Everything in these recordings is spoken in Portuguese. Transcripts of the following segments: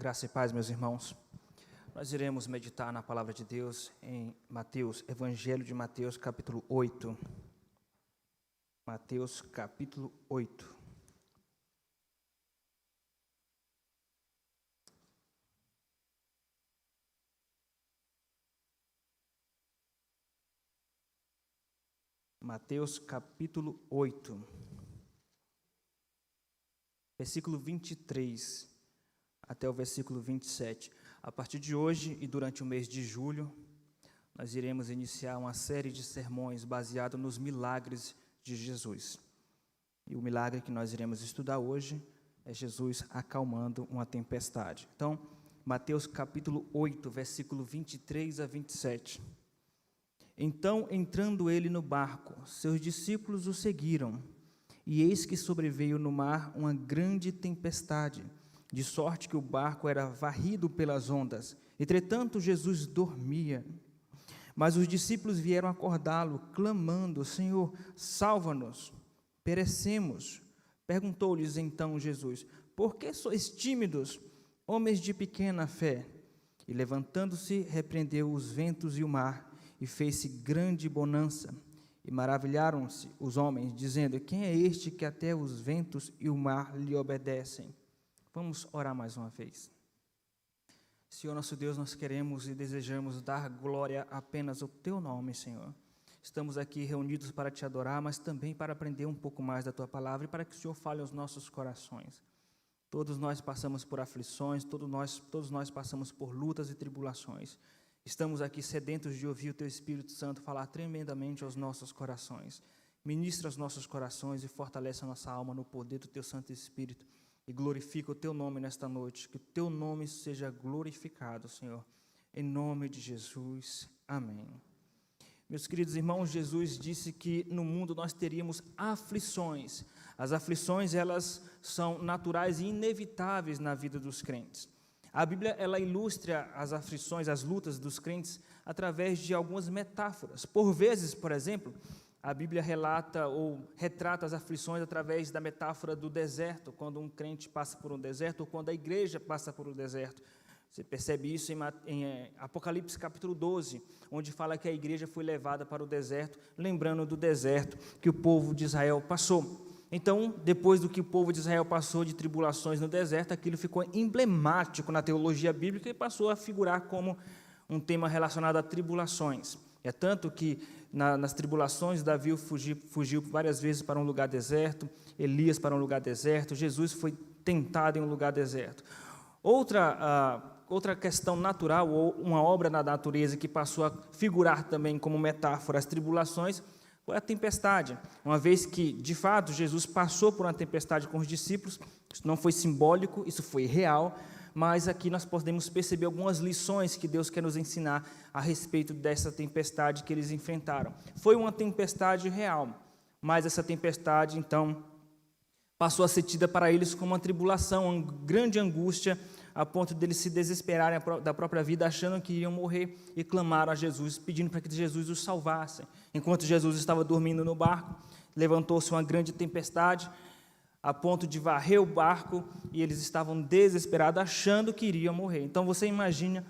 Graça e paz, meus irmãos. Nós iremos meditar na palavra de Deus em Mateus, Evangelho de Mateus, capítulo 8. Mateus, capítulo 8. Mateus, capítulo 8. Versículo 23 até o versículo 27. A partir de hoje e durante o mês de julho, nós iremos iniciar uma série de sermões baseados nos milagres de Jesus. E o milagre que nós iremos estudar hoje é Jesus acalmando uma tempestade. Então, Mateus capítulo 8, versículo 23 a 27. Então, entrando ele no barco, seus discípulos o seguiram, e eis que sobreveio no mar uma grande tempestade, de sorte que o barco era varrido pelas ondas. Entretanto, Jesus dormia. Mas os discípulos vieram acordá-lo, clamando: Senhor, salva-nos, perecemos. Perguntou-lhes então Jesus: Por que sois tímidos, homens de pequena fé? E levantando-se, repreendeu os ventos e o mar, e fez-se grande bonança. E maravilharam-se os homens, dizendo: Quem é este que até os ventos e o mar lhe obedecem? Vamos orar mais uma vez. Senhor nosso Deus, nós queremos e desejamos dar glória apenas ao Teu nome, Senhor. Estamos aqui reunidos para Te adorar, mas também para aprender um pouco mais da Tua palavra e para que o Senhor fale aos nossos corações. Todos nós passamos por aflições, todos nós passamos por lutas e tribulações. Estamos aqui sedentos de ouvir o Teu Espírito Santo falar tremendamente aos nossos corações. Ministra os nossos corações e fortalece a nossa alma no poder do Teu Santo Espírito. E glorifica o Teu nome nesta noite, que o Teu nome seja glorificado, Senhor, em nome de Jesus, amém. Meus queridos irmãos, Jesus disse que no mundo nós teríamos aflições. As aflições, elas são naturais e inevitáveis na vida dos crentes. A Bíblia, ela ilustra as aflições, as lutas dos crentes, através de algumas metáforas. Por vezes, por exemplo, a Bíblia relata ou retrata as aflições através da metáfora do deserto, quando um crente passa por um deserto, ou quando a igreja passa por um deserto. Você percebe isso em Apocalipse capítulo 12, onde fala que a igreja foi levada para o deserto, lembrando do deserto que o povo de Israel passou. Então, depois do que o povo de Israel passou de tribulações no deserto, aquilo ficou emblemático na teologia bíblica e passou a figurar como um tema relacionado a tribulações. É tanto que nas tribulações, Davi fugiu várias vezes para um lugar deserto, Elias para um lugar deserto, Jesus foi tentado em um lugar deserto. Outra questão natural, ou uma obra na natureza que passou a figurar também como metáfora as tribulações, foi a tempestade. Uma vez que, de fato, Jesus passou por uma tempestade com os discípulos, isso não foi simbólico, isso foi real, mas aqui nós podemos perceber algumas lições que Deus quer nos ensinar a respeito dessa tempestade que eles enfrentaram. Foi uma tempestade real, mas essa tempestade, então, passou a ser tida para eles como uma tribulação, uma grande angústia, a ponto de eles se desesperarem da própria vida, achando que iriam morrer, e clamaram a Jesus, pedindo para que Jesus os salvasse. Enquanto Jesus estava dormindo no barco, levantou-se uma grande tempestade, a ponto de varrer o barco, e eles estavam desesperados, achando que iriam morrer. Então você imagina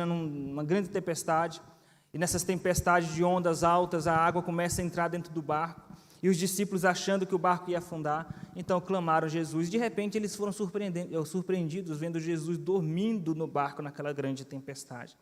numa grande tempestade, e nessas tempestades de ondas altas, a água começa a entrar dentro do barco, e os discípulos, achando que o barco ia afundar, então clamaram a Jesus. De repente, eles foram surpreendidos, vendo Jesus dormindo no barco naquela grande tempestade.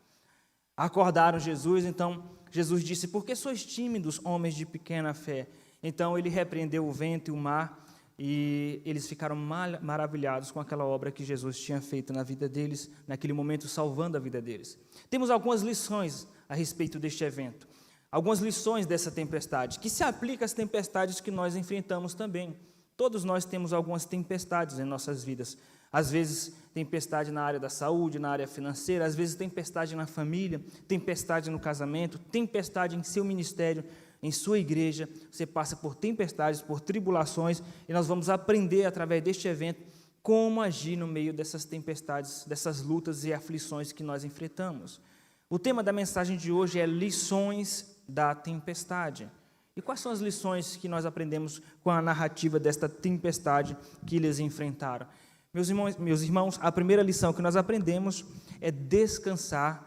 Acordaram Jesus, então Jesus disse: Por que sois tímidos, homens de pequena fé? Então ele repreendeu o vento e o mar, e eles ficaram maravilhados com aquela obra que Jesus tinha feito na vida deles, naquele momento salvando a vida deles. Temos algumas lições a respeito deste evento, algumas lições dessa tempestade, que se aplica às tempestades que nós enfrentamos também. Todos nós temos algumas tempestades em nossas vidas. Às vezes, tempestade na área da saúde, na área financeira, às vezes tempestade na família, tempestade no casamento, tempestade em seu ministério, em sua igreja. Você passa por tempestades, por tribulações, e nós vamos aprender através deste evento como agir no meio dessas tempestades, dessas lutas e aflições que nós enfrentamos. O tema da mensagem de hoje é lições da tempestade. E quais são as lições que nós aprendemos com a narrativa desta tempestade que eles enfrentaram? Meus irmãos, a primeira lição que nós aprendemos é descansar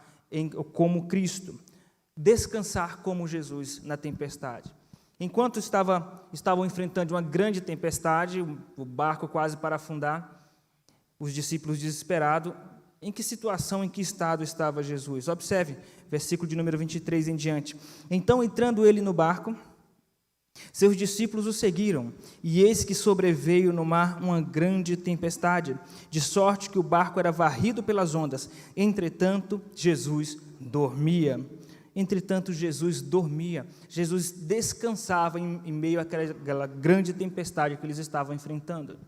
como Cristo, descansar como Jesus na tempestade. Enquanto estavam enfrentando uma grande tempestade, o barco quase para afundar, os discípulos desesperados, em que situação, em que estado estava Jesus? Observe, versículo de número 23 em diante. Então, entrando ele no barco, seus discípulos o seguiram, e eis que sobreveio no mar uma grande tempestade, de sorte que o barco era varrido pelas ondas. Entretanto, Jesus dormia. Jesus descansava em meio àquela grande tempestade que eles estavam enfrentando.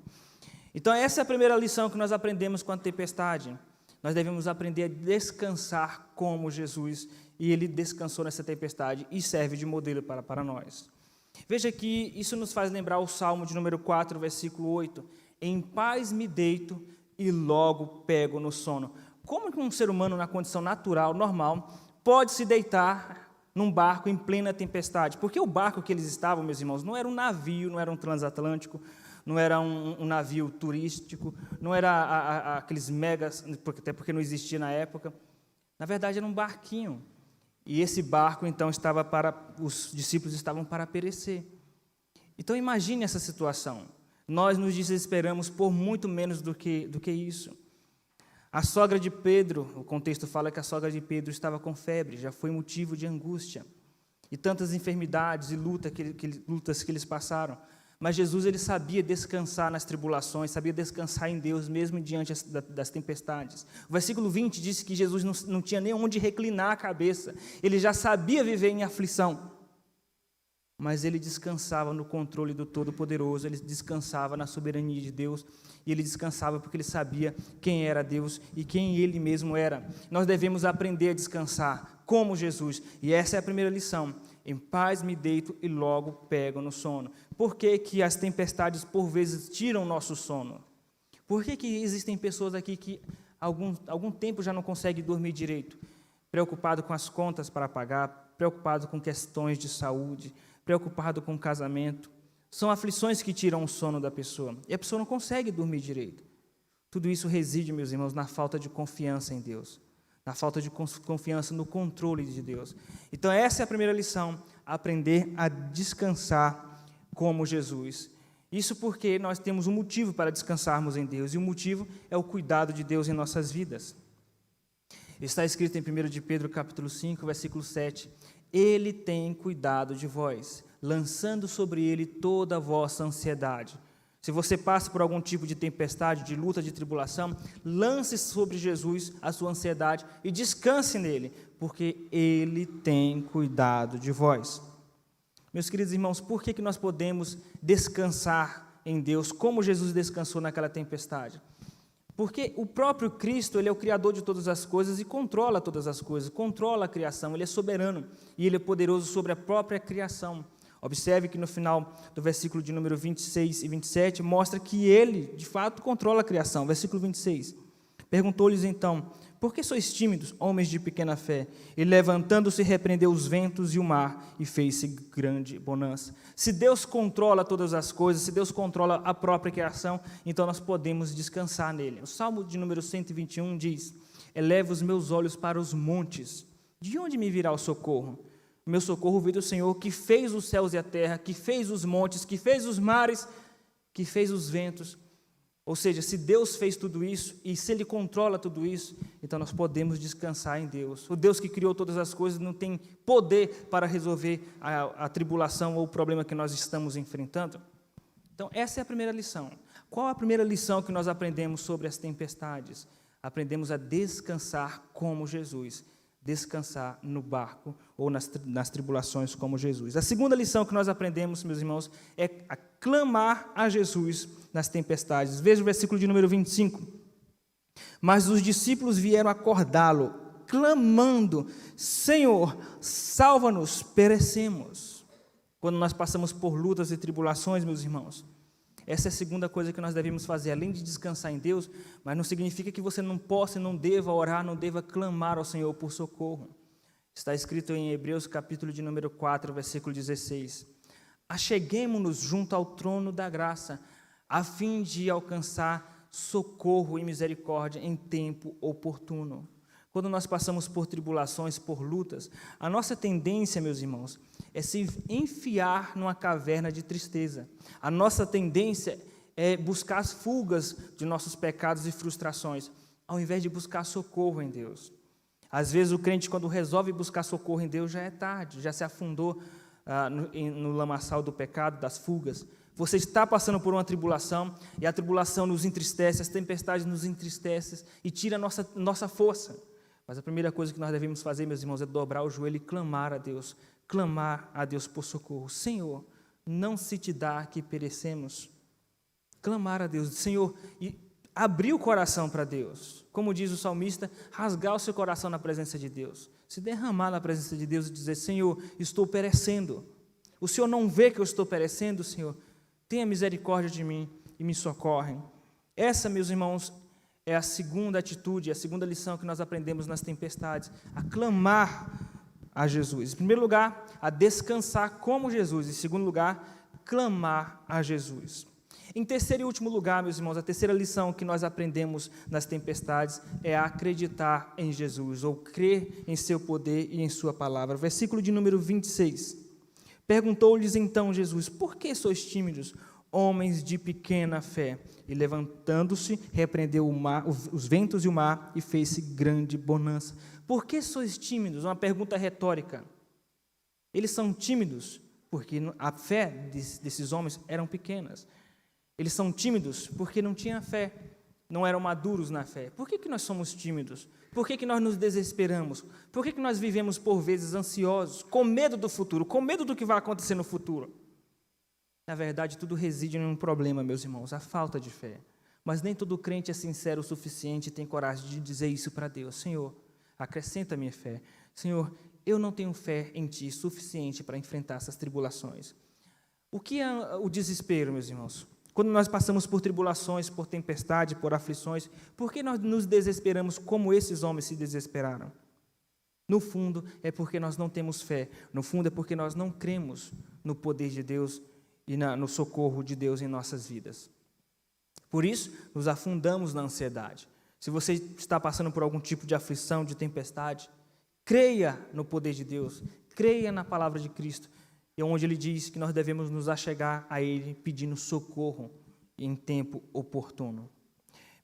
Então, essa é a primeira lição que nós aprendemos com a tempestade. Nós devemos aprender a descansar como Jesus, e ele descansou nessa tempestade e serve de modelo para nós. Veja que isso nos faz lembrar o Salmo de número 4, versículo 8. Em paz me deito e logo pego no sono. Como que um ser humano na condição natural, normal, pode se deitar num barco em plena tempestade? Porque o barco que eles estavam, meus irmãos, não era um navio, não era um transatlântico, não era um navio turístico, não era aqueles megas, até porque não existia na época. Na verdade, era um barquinho. E esse barco, então, os discípulos estavam para perecer. Então, imagine essa situação. Nós nos desesperamos por muito menos do que isso. A sogra de Pedro, o contexto fala que a sogra de Pedro estava com febre, já foi motivo de angústia. E tantas enfermidades e lutas que eles passaram. Mas Jesus, ele sabia descansar nas tribulações, sabia descansar em Deus, mesmo diante das tempestades. O versículo 20 diz que Jesus não tinha nem onde reclinar a cabeça, ele já sabia viver em aflição, mas ele descansava no controle do Todo-Poderoso, ele descansava na soberania de Deus, e ele descansava porque ele sabia quem era Deus e quem ele mesmo era. Nós devemos aprender a descansar como Jesus, e essa é a primeira lição. Em paz me deito e logo pego no sono. Por que as tempestades, por vezes, tiram o nosso sono? Por que existem pessoas aqui que algum tempo já não conseguem dormir direito? Preocupado com as contas para pagar, preocupado com questões de saúde, preocupado com o casamento. São aflições que tiram o sono da pessoa. E a pessoa não consegue dormir direito. Tudo isso reside, meus irmãos, na falta de confiança em Deus. Na falta de confiança no controle de Deus. Então, essa é a primeira lição, aprender a descansar como Jesus. Isso porque nós temos um motivo para descansarmos em Deus, e o motivo é o cuidado de Deus em nossas vidas. Está escrito em 1 de Pedro, capítulo 5, versículo 7, Ele tem cuidado de vós, lançando sobre Ele toda a vossa ansiedade. Se você passa por algum tipo de tempestade, de luta, de tribulação, lance sobre Jesus a sua ansiedade e descanse nele, porque Ele tem cuidado de vós. Meus queridos irmãos, por que nós podemos descansar em Deus, como Jesus descansou naquela tempestade? Porque o próprio Cristo, Ele é o Criador de todas as coisas e controla todas as coisas, controla a criação, Ele é soberano e Ele é poderoso sobre a própria criação. Observe que no final do versículo de número 26 e 27, mostra que Ele, de fato, controla a criação. Versículo 26. Perguntou-lhes então, por que sois tímidos, homens de pequena fé? E levantando-se, repreendeu os ventos e o mar, e fez-se grande bonança. Se Deus controla todas as coisas, se Deus controla a própria criação, então nós podemos descansar nele. O Salmo de número 121 diz, eleva os meus olhos para os montes, de onde me virá o socorro? Meu socorro veio do Senhor, que fez os céus e a terra, que fez os montes, que fez os mares, que fez os ventos. Ou seja, se Deus fez tudo isso, e se Ele controla tudo isso, então nós podemos descansar em Deus. O Deus que criou todas as coisas não tem poder para resolver a tribulação ou o problema que nós estamos enfrentando? Então, essa é a primeira lição. Qual a primeira lição que nós aprendemos sobre as tempestades? Aprendemos a descansar como Jesus. Descansar no barco ou nas tribulações como Jesus. A segunda lição que nós aprendemos, meus irmãos, é a clamar a Jesus nas tempestades. Veja o versículo de número 25. Mas os discípulos vieram acordá-lo, clamando, Senhor, salva-nos, perecemos. Quando nós passamos por lutas e tribulações, meus irmãos, essa é a segunda coisa que nós devemos fazer, além de descansar em Deus, mas não significa que você não possa e não deva orar, não deva clamar ao Senhor por socorro. Está escrito em Hebreus, capítulo de número 4, versículo 16. Acheguemo-nos junto ao trono da graça, a fim de alcançar socorro e misericórdia em tempo oportuno. Quando nós passamos por tribulações, por lutas, a nossa tendência, meus irmãos, é se enfiar numa caverna de tristeza. A nossa tendência é buscar as fugas de nossos pecados e frustrações, ao invés de buscar socorro em Deus. Às vezes o crente, quando resolve buscar socorro em Deus, já é tarde, já se afundou no lamaçal do pecado, das fugas. Você está passando por uma tribulação, e a tribulação nos entristece, as tempestades nos entristecem e tira a nossa força. Mas a primeira coisa que nós devemos fazer, meus irmãos, é dobrar o joelho e clamar a Deus por socorro. Senhor, não se te dá que perecemos. Clamar a Deus, Senhor, e abrir o coração para Deus. Como diz o salmista, rasgar o seu coração na presença de Deus. Se derramar na presença de Deus e dizer, Senhor, estou perecendo. O Senhor não vê que eu estou perecendo, Senhor? Tenha misericórdia de mim e me socorre. Essa, meus irmãos, é a segunda atitude, a segunda lição que nós aprendemos nas tempestades, a clamar a Jesus. Em primeiro lugar, a descansar como Jesus. Em segundo lugar, clamar a Jesus. Em terceiro e último lugar, meus irmãos, a terceira lição que nós aprendemos nas tempestades é acreditar em Jesus, ou crer em seu poder e em sua palavra. Versículo de número 26. Perguntou-lhes então Jesus, por que sois tímidos, homens de pequena fé? E levantando-se, repreendeu o mar, os ventos e o mar, e fez-se grande bonança. Por que sois tímidos? Uma pergunta retórica. Eles são tímidos porque a fé desses homens eram pequenas. Eles são tímidos porque não tinham fé, não eram maduros na fé. Por que nós somos tímidos? Por que nós nos desesperamos? Por que nós vivemos, por vezes, ansiosos, com medo do futuro, com medo do que vai acontecer no futuro? Na verdade, tudo reside em um problema, meus irmãos, a falta de fé. Mas nem todo crente é sincero o suficiente e tem coragem de dizer isso para Deus. Senhor, acrescenta a minha fé. Senhor, eu não tenho fé em Ti suficiente para enfrentar essas tribulações. O que é o desespero, meus irmãos? Quando nós passamos por tribulações, por tempestade, por aflições, por que nós nos desesperamos como esses homens se desesperaram? No fundo, é porque nós não temos fé. No fundo, é porque nós não cremos no poder de Deus e no socorro de Deus em nossas vidas. Por isso, nos afundamos na ansiedade. Se você está passando por algum tipo de aflição, de tempestade, creia no poder de Deus, creia na palavra de Cristo, e onde Ele diz que nós devemos nos achegar a Ele pedindo socorro em tempo oportuno.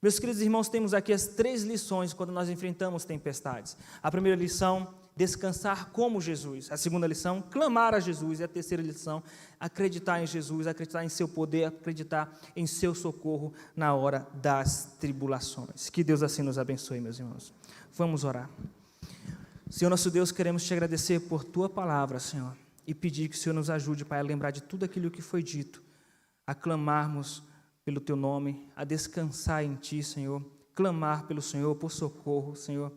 Meus queridos irmãos, temos aqui as 3 lições quando nós enfrentamos tempestades. A primeira lição, descansar como Jesus. A segunda lição, clamar a Jesus. E a terceira lição, acreditar em Jesus, acreditar em seu poder, acreditar em seu socorro na hora das tribulações. Que Deus assim nos abençoe, meus irmãos. Vamos orar. Senhor nosso Deus, queremos te agradecer por tua palavra, Senhor, e pedir que o Senhor nos ajude, Pai, a lembrar de tudo aquilo que foi dito, a clamarmos pelo Teu nome, a descansar em Ti, Senhor, clamar pelo Senhor por socorro, Senhor,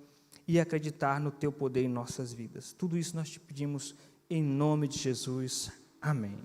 e acreditar no Teu poder em nossas vidas. Tudo isso nós te pedimos em nome de Jesus. Amém.